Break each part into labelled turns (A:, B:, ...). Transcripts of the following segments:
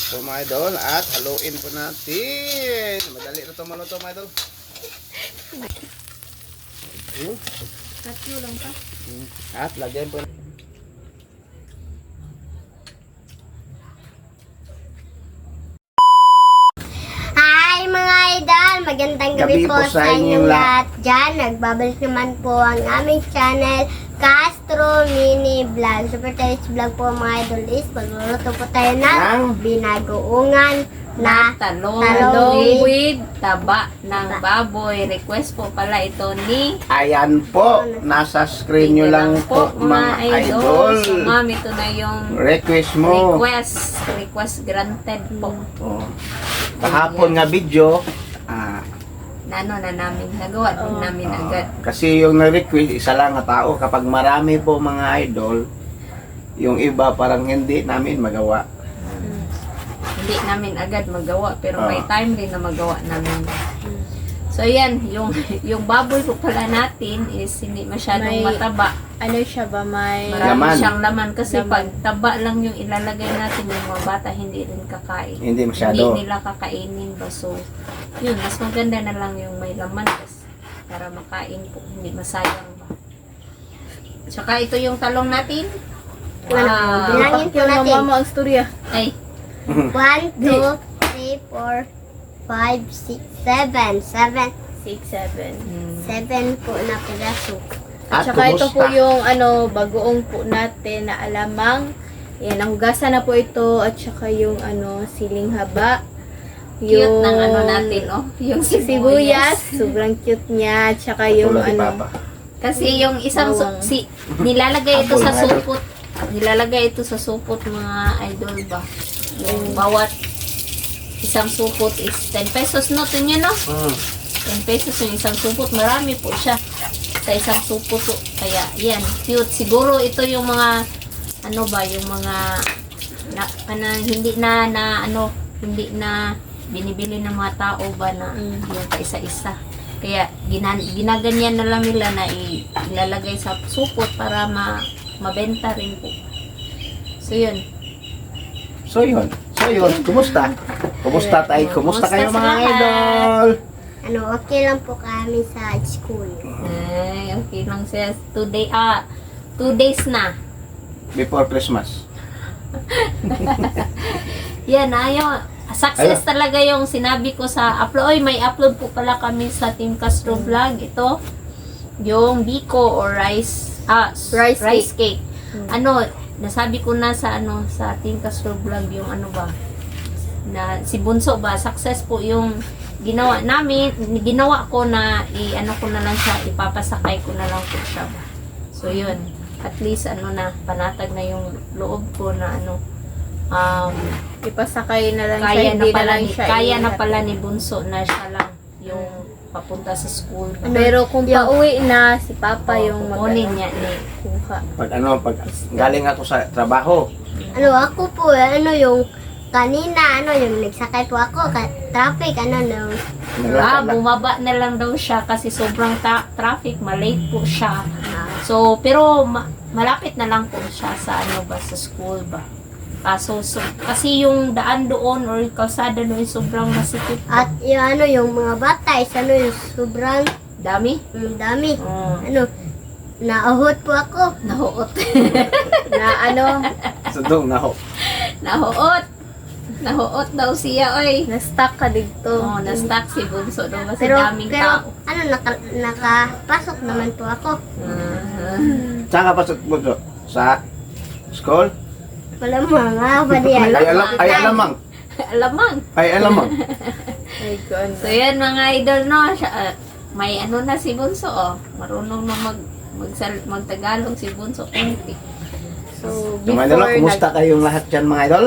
A: po mga idol at haluin po natin. Madali na ito maluto mga idol.
B: Tatlo lang pa.
A: At lagyan po.
C: Hi mga idol! Magandang gabi, po sa inyong lahat dyan. Nagbabalik naman po ang aming channel, Castro Mini Vlog. Super Talis Vlog po mga idol is magluluto po tayo ng binagoongan na
B: Talong with taba ng baboy. Request po pala ito ni
A: Ayan po, nasa screen nyo lang po mga idol.
B: So ma'am, ito na yung
A: Request mo.
B: request granted po.
A: Oh. Kahapon nga video,
B: Na namin nagawa din namin agad.
A: kasi yung na-request, isa lang na tao. Kapag marami po mga idol, yung iba parang hindi namin magawa.
B: Hindi namin agad magawa pero may
A: Ah.
B: time din na magawa namin. So yan, yung baboy po pala natin is hindi masyadong
D: May-
B: mataba.
D: Ano siya ba, may...
B: Marami
A: Laman.
B: siyang laman kasi
D: Laman.
B: pag taba lang yung ilalagay natin, yung mga bata hindi rin kakain.
A: Hindi masyado.
B: Hindi nila kakainin ba. So, yun, mas maganda na lang yung may laman kasi para makain po, hindi masayang ba. Tsaka ito yung talong natin. Wow!
C: Bilangin po
D: Yung
C: natin.
D: mama mo ang storya.
B: Ay,
C: 1, 2, 3, 4, 5, 6, 7. 7
D: 6, 7.
C: 7 po na piraso.
A: At
D: Tsaka ito po
A: kumusta?
D: yung bagoong po natin na alamang. Yan, nahugasan na po ito. At saka yung siling haba.
B: cute ng natin, oh. Yung
D: Sibuyas. Sobrang cute niya. At saka yung
A: Tulad ni Papa.
B: Kasi yung isang
D: Bawang.
B: nilalagay ito
A: Apple
B: sa
A: na idol.
B: supot. Nilalagay ito sa supot mga idol ba. Yung bawat isang supot is 10 pesos no to nyo no? 10 pesos yung isang supot. Marami po siya sa isang supot. Kaya yan, cute. Siguro ito yung mga yung mga hindi na binibili ng mga tao ba na yung kaisa-isa. Kaya ginaganyan na lang nila na ilalagay sa supot para mabenta rin po. So yun.
A: So yun. Kumusta? Kumusta tayo? Kumusta kayo
B: Kumusta
A: mga
B: sa lahat?
A: idol?
C: Okay lang po kami sa school.
B: Ay, okay lang siya. 2 days na.
A: Before Christmas.
B: Yan, success talaga yung sinabi ko sa upload. Oy, may upload po pala kami sa Team Castro Vlog. Ito, yung biko or rice cake. Nasabi ko na sa sa Team Castro Vlog yung na si Bunso ba, success po yung ginawa namin, ginawa ko na ko na lang siya, ipapasakay ko na lang po siya ba. So yun, at least panatag na yung loob ko na
D: ipasakay na lang siya.
B: kaya
D: Hindi na lang
B: ni,
D: siya.
B: kaya na
D: iingat.
B: pala ni Bunso na siya lang yung papunta sa school.
D: Pero kung pauwi na, si Papa yung
B: kukunin niya ni
D: kuha.
A: Pag galing ako sa trabaho,
C: Ako po, yung kanina, yung nagsakay po ako, traffic,
B: bumaba na lang daw siya kasi sobrang traffic, malate po siya. So, pero malapit na lang po siya sa sa school ba. Kasi yung daan doon or kalsada doon sobrang masikip.
C: At yung mga bata is sobrang
B: Dami?
C: dami.
B: Oh,
C: Naahot po ako.
B: nahuot.
D: Na
A: sundong na ho.
B: Nahuot. Nahuot daw siya, oy.
D: na-stuck ka dito.
B: Oh, na-stuck si Bunso daw kasi
C: Pero,
B: daming tao.
C: nakapasok naman po ako.
A: Saan ka pasok mo bro? Sa school?
C: Wala mga ba diyan?
A: Ay alamang.
B: Alamang.
A: Ay alamang.
D: Ay, God.
B: So yan mga idol no, may na si Bunso oh. Marunong na magtagalog si Bunso.
D: So,
A: Mga idol, kumusta kayong lahat dyan mga idol?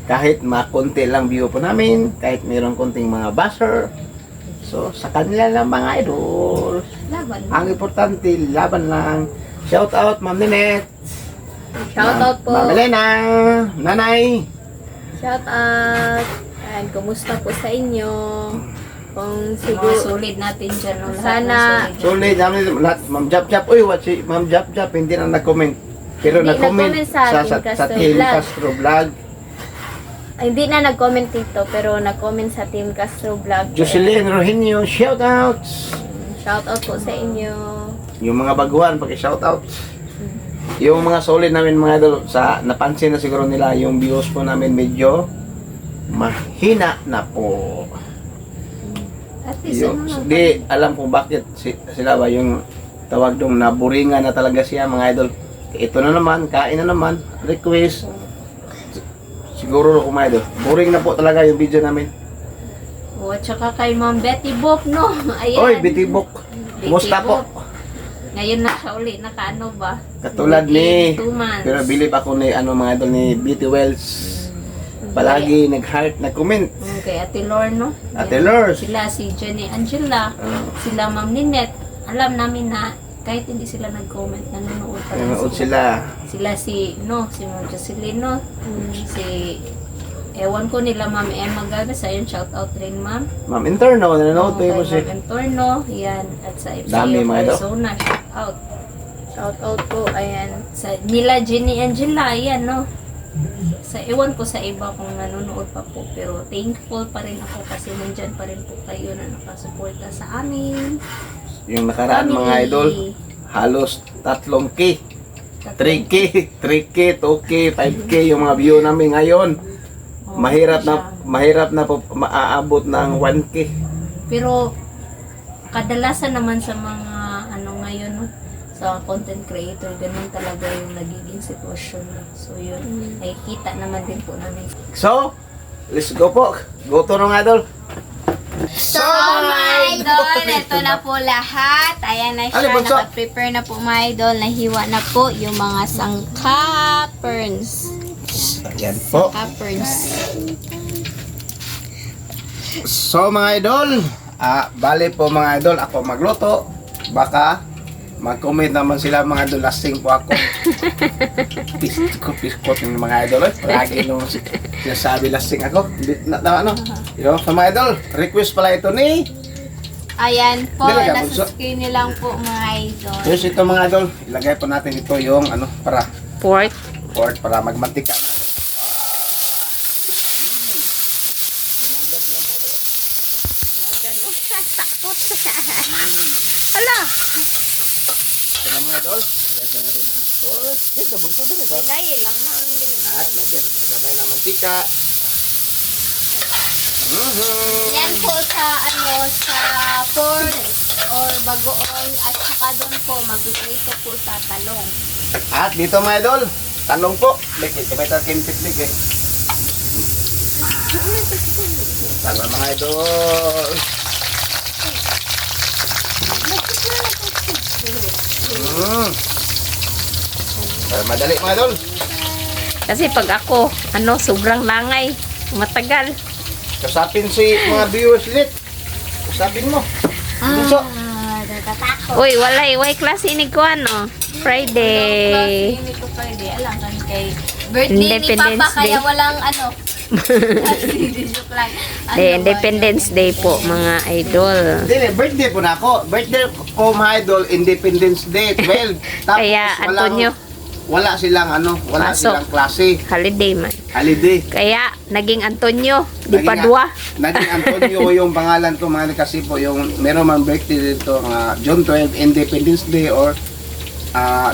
A: Kahit makunti lang view po namin, kahit mayroong kunting mga buzzer. So, sa kanila lang mga idol.
B: Laban.
A: Ang importante, laban lang. Shout out, Ma'am Ninette.
D: Shout out po.
A: Ma'am Elena. Nanay.
D: Shout out. And kumusta po sa inyo? Kung
B: Mga
D: siguro,
B: solid natin dyan. No? Lahat
D: Sana-
B: ng solid.
A: Solid, lahat. Ma'am Jap Jap. Uy, what si Ma'am Jap Jap? Hindi na nag-comment. Pero
D: Hindi
A: nag-comment
D: nag-comment sa
A: sa
D: Team Castro
A: Team
D: Vlog.
A: Castro Vlog.
D: hindi na nag-comment dito, pero nag-comment sa Team Castro Vlog.
A: Jocelyn Rohinio, shoutouts!
D: Shoutout po sa inyo.
A: Yung mga baguhan, paki-shoutout. Yung mga solid namin mga idol, napansin na siguro nila yung views po namin medyo mahina na po.
B: At least ano lang.
A: Di alam kung bakit sila ba yung tawag dong naburingan na talaga siya mga idol. Ito na naman, kain na naman, request. Siguro kung mga idol, boring na po talaga yung video namin.
B: O, at saka kay Ma'am Betty Book, no? Ayan.
A: Oy, Bitibok,
B: Betty
A: musta po?
B: Book. Ngayon na siya uli, nakaano ba?
A: Katulad ni,
B: 2 months.
A: pero believe ako ni mga idol ni Beauty Wells. Palagi nag-heart, nag-comment.
B: Kay Ate Lor, no?
A: Ate
B: Yan.
A: Lor.
B: Sila, si Jenny Angela, sila Ma'am Ninette. Alam namin na kahit hindi sila nag-comment, nanonood pa rin
A: Nanonood
B: sila.
A: sila.
B: Sila si Ma'am Jocelyn, no? Si, ewan ko nila Ma'am Emma Galvez, ayun, shout out rin Ma'am.
A: Ma'am Interno, nanonood pa
B: Kay
A: mo siya.
B: Ma'am Entorno, yan, at sa
A: Dami,
B: FCO
A: mga idol.
B: Arizona, shout out.
D: Shoutout po, ayan.
B: Sa nila Jenny Angela, yan, no? Sa ewan ko sa iba kung nanonood pa po, pero thankful pa rin ako kasi nandyan pa rin po kayo na nakasuporta sa amin.
A: Yung nakaraan
B: Family.
A: mga idol, halos 3K. 3K, 3K, 2K, 5K yung mga view namin ngayon.
B: Oh,
A: Mahirap na po maaabot ng 1K.
B: Pero kadalasan naman sa mga ano ngayon, no? Sa content creator, ganun talaga yung nagiging sitwasyon. So yun, nakikita naman din po namin.
A: So, let's go po. Go to mga idol.
D: So, mga idol, ito na po lahat. Ayan na siya,
A: Ano, bunso?
D: naka-prepare na po mga idol. Nahiwa na po yung mga sangkaperns.
A: Ayan po.
D: Sangkaperns.
A: So mga idol, bali po mga idol, ako magluto. Baka mag-comment naman sila mga idol, lasting po ako. Piskot ng mga idol. Lagi nung sinasabi lasting ako. Ano? Yo, so mga idol, request pala ito ni.
D: Ayan po,
A: Dalaga,
D: nasa
A: bunso.
D: screen niyo lang po mga idol.
A: Yes, ito mga idol, ilagay po natin ito yung para
B: Pork.
A: para magmantika.
B: Ala!
A: Ito na mga idol, ilagay po natin ang pork. Ito, bunso din ito.
B: Pinay lang ha.
A: At lagyan ito gamay na mantika.
D: Yan po sa sa pork or bagoong at saka doon po magpiprito po sa talong.
A: At dito mga idol, talong po. Lekit, kamay tayo kintik-tik eh. Tama mga idol. Madali mga idol.
B: Kasi pag ako, sobrang langay. Matagal.
A: Kasapin si mga viewers ulit. Kasapin mo. Bunso.
C: Natatakot.
B: Uy, walay klase ni ko Friday.
D: Hindi ko pwede. Alam kan kay birthday ni
B: Independence
D: Papa kaya
B: Day.
D: walang joke lang.
B: Independence Day po mga idol.
A: Dili, birthday po na ako. Birthday ko mga idol, Independence Day, 12. Tapos
B: Kaya, Antonio.
A: wala silang wala
B: Pasok.
A: silang klase.
B: Holiday man.
A: Holiday.
B: Kaya, naging Antonio. Di
A: Naging-
B: Padua.
A: Naging Antonio yung pangalan ko mga kasi po yung meron man birthday dito June 12 Independence Day or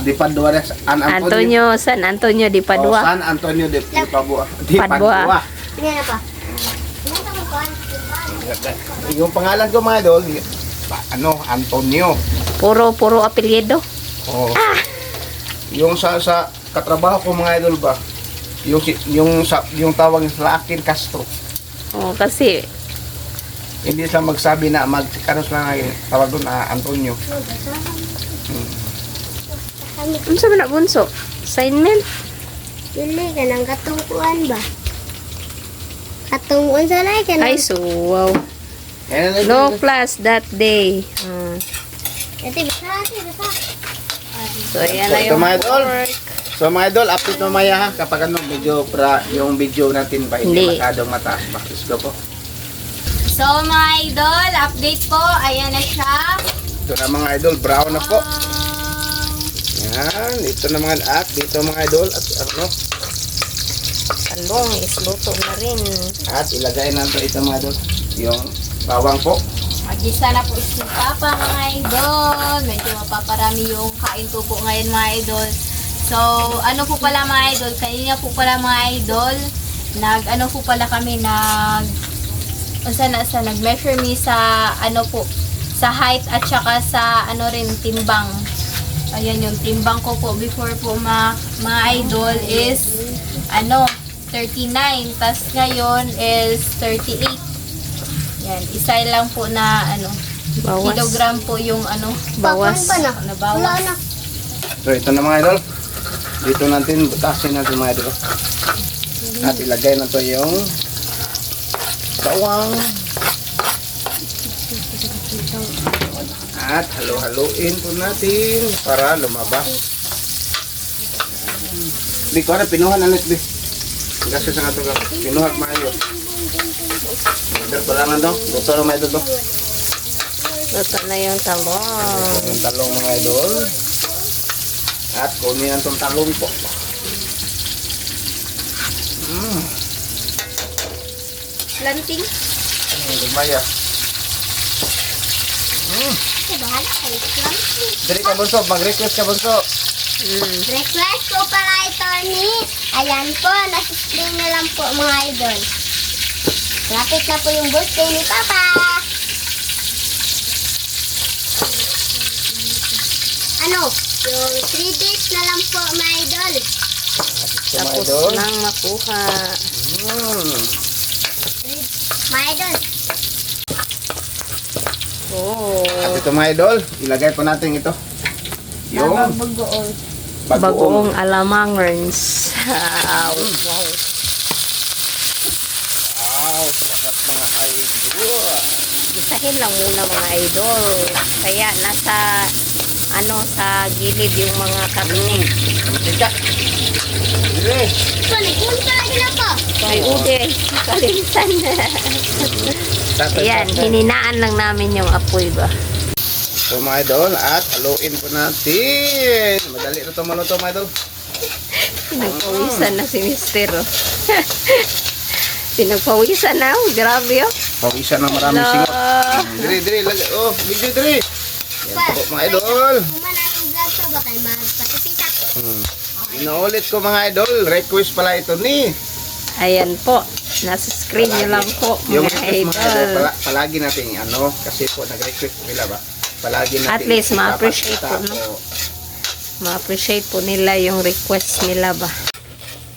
A: Di Padua San
B: Antonio, San Antonio di Padua.
A: San Antonio de Padua. Di
B: Padua.
A: Padua.
C: Hindi na pa. Ano ito ko?
A: Yung pangalan ko mga idol, Antonio.
B: Puro apelyido.
A: Oh. Yung sa katrabaho ko mga idol ba? Yung tawag sa akin Castro.
B: Oh, kasi
A: Hindi sila magsabi na tawag doon Antonio.
B: ano sabi na bunso? Assignment?
C: Dili ka ng katungkuan ba? Katungkuan sa na ka
B: Ay,
C: ng...
B: so wow.
A: Yan
B: No class that day.
C: Ate, basa.
B: So, ayan na
A: Ito,
B: yung
A: mga idol.
B: pork.
A: So mga idol, update mamaya ha kapag medyo yung video natin ba hindi
B: Hindi.
A: masyadong mataas ba. Let's go po.
D: So mga idol, update po. Ayan na siya.
A: Ito na mga idol, brown na po. Yan, ito na mga dito mga idol at
B: talong is luto na rin.
A: At ilagay natin ito mga idol. Yung bawang po.
B: Magisa na po si Papa mga idol. Medyo mapaparami yung kain ko po ngayon mga idol. So, ano po pala mga idol? Kanina po pala mga idol, nag-ano po pala kami, nag-measure me sa ano po, sa height at saka sa ano rin, timbang. Ayan yung timbang ko po before po mga idol is ano, 39. Tas ngayon is 38. Yan, isa lang po na ano, kilogram po yung ano,
C: Bawas.
B: nabawas.
C: Wala na.
A: So ito na mga idol. Dito natin, butasin natin mga idol. At ilagay na to yung bawang. At halo-haloin po natin para lumabas. Di ko na pinuhan ulit di. Kasi sa nga ito pinuhat maayo. Pero kulangan to. Luto na mga idol to.
B: Luto na yung talong.
A: Yung talong mga idol. At kunin ang talong po.
B: Planting.
A: Lumaya.
C: Bahala kayo.
A: Dali ka bunso, mag-request ka bunso.
C: Request ko pala ito ni, ayan po, nasa-screen na lang po mga idol. Lapit na po yung birthday ni Papa. Ano? Yung 3 days na lang po mga idol.
B: Tapos nang makuha.
C: Mga idol,
B: Oh.
A: At ito mga idol, ilagay po natin ito. Yung bagoong
B: alamangers. Wow.
A: Wow, sarap mga idol.
B: Gisahin lang muna mga idol. Kaya nasa sa gilid yung mga karne.
A: Tika. Dili.
C: nagpunta lagi na po.
B: Ay, ude. Kalimsan. Ayan, hininaan lang namin yung apoy ba.
A: So mga idol, at haluin po natin. Madali na ito maluto mga idol.
B: Pinagpawisan na si Mister. Oh. Pinagpawisan na. Oh. Grabe oh.
A: Pawisan na maraming singot. Diri, lagi. Oh, video diri. Yan po mga idol.
C: Kung manaming vlog ko, baka magpatipita ko.
A: Inuulit ko mga idol, request pala ito ni.
B: Ayan po. Nasa screen nyo lang po
A: Yung
B: mga
A: request mga idol,
B: idol.
A: palagi natin kasi po nag-request nila ba? Palagi natin
B: At least ma-appreciate po,
A: ipapakita
B: no? Ma-appreciate po nila yung request nila ba.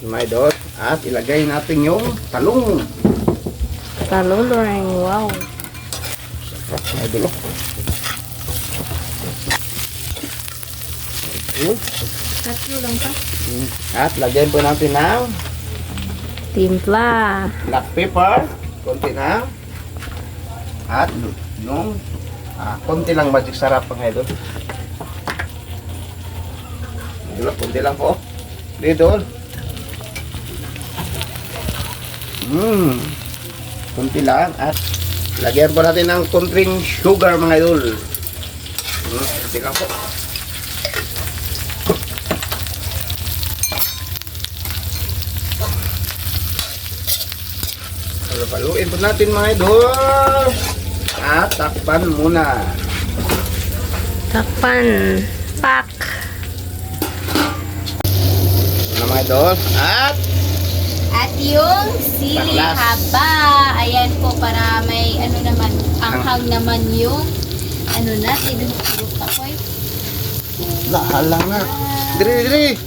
A: Mga idol, at ilagay natin yung talong.
B: Taluluring, wow.
A: Mga idol.
B: Tatlo lang pa.
A: At lagyan po natin ng
B: Timpla.
A: black pepper, konti na. At yung konti lang magic sarap mga idol. Konti lang po. Dito. Konti lang at lagyan po natin ng konting sugar mga idol. Konti lang po. Paluin po natin mga idol. At takpan muna.
B: Takpan. Pak.
A: Ano mga idol?
B: At yung sili
A: Baklas.
B: haba. Ayan po para may ano naman, anghang naman yung ano natin. Takoy.
A: Lahalang na. Diri.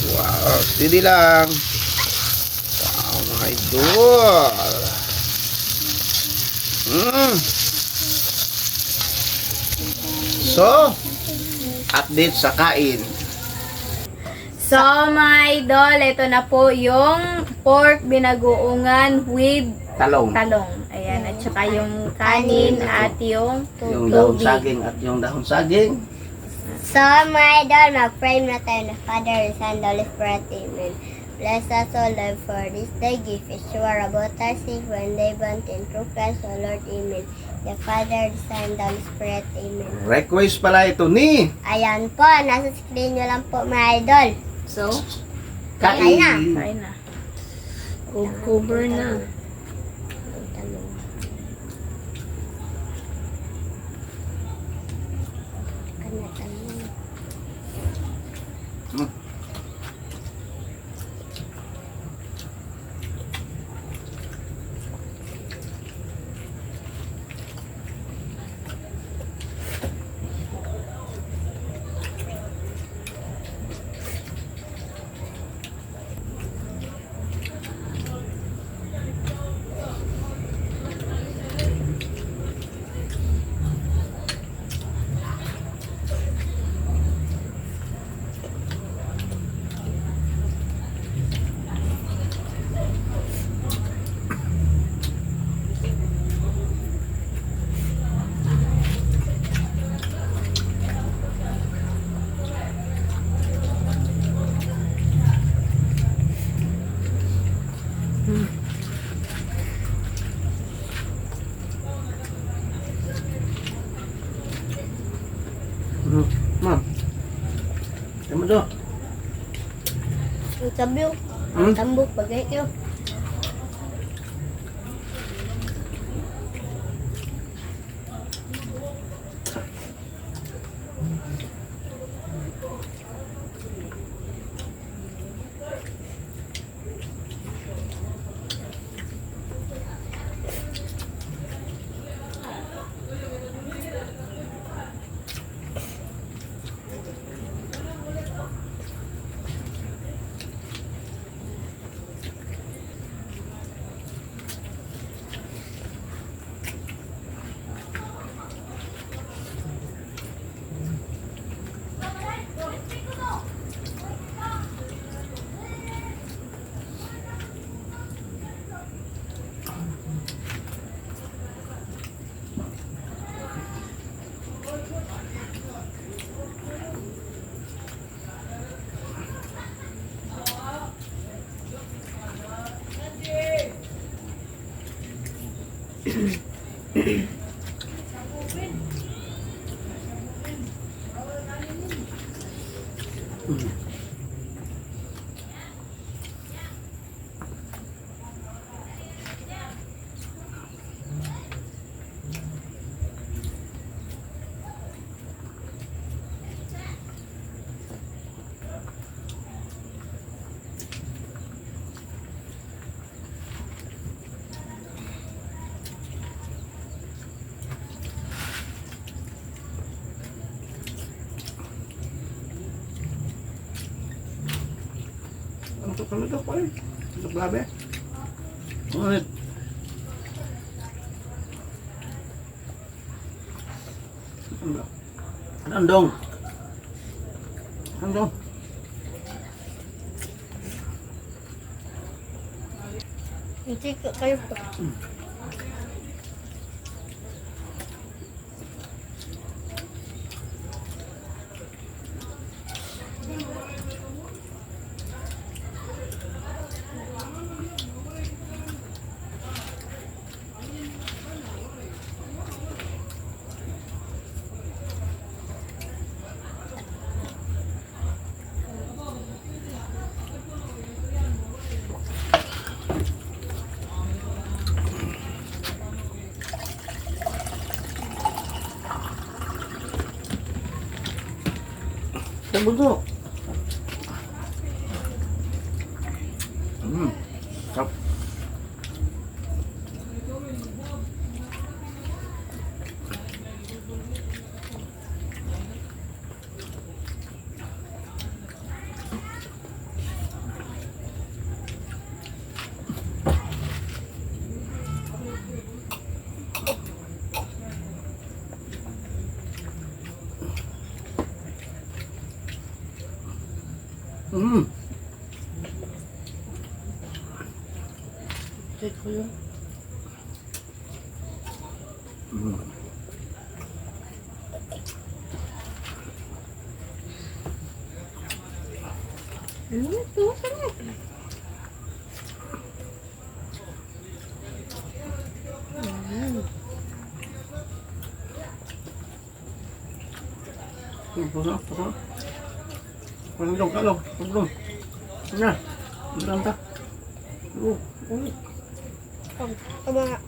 A: Wow, steady lang. Wow, mga idol. So, update sa kain.
B: So, mga idol, ito na po yung pork binagoongan with
A: Talong.
B: talong. Ayan, at saka yung kanin at yung
A: Yung dahon
B: tubig.
A: saging at yung dahon saging.
C: So, my idol, mag-pray na tayo na Father, Son, Holy Spirit, Amen. Bless us, O Lord, for this day. Give us sure about our sins when they want in true Christ, O Lord, Amen. The Father, the Son, the Holy Spirit, Amen.
A: Request pala ito ni
C: Ayan po, nasa screen nyo lang po, mga idol.
B: So,
C: Kain na.
B: kain na. Cover na.
C: Talong. Kana talong.
A: Hmm. Ma'am. Tama to.
C: Ang sabi yung
A: Hmm?
C: tambok bagay yun. Ano to ko eh? Ito grabe. Ngunit. Andong. Andong. Hindi kayo pa.
A: Tama to. Sarap. Take ko yun.
B: Ito, sarap.
A: Pasok, pasok. Kalong, kalong, kalong. Na, kalong ta.
C: Tama nga.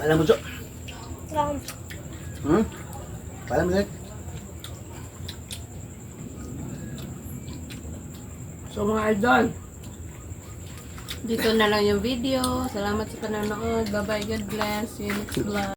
A: Alam mo, Jo?
C: Um,
A: Alam mo, Zek? So mga idol,
B: Dito na lang yung video. Salamat sa panonood. Bye-bye. God bless. See you next vlog.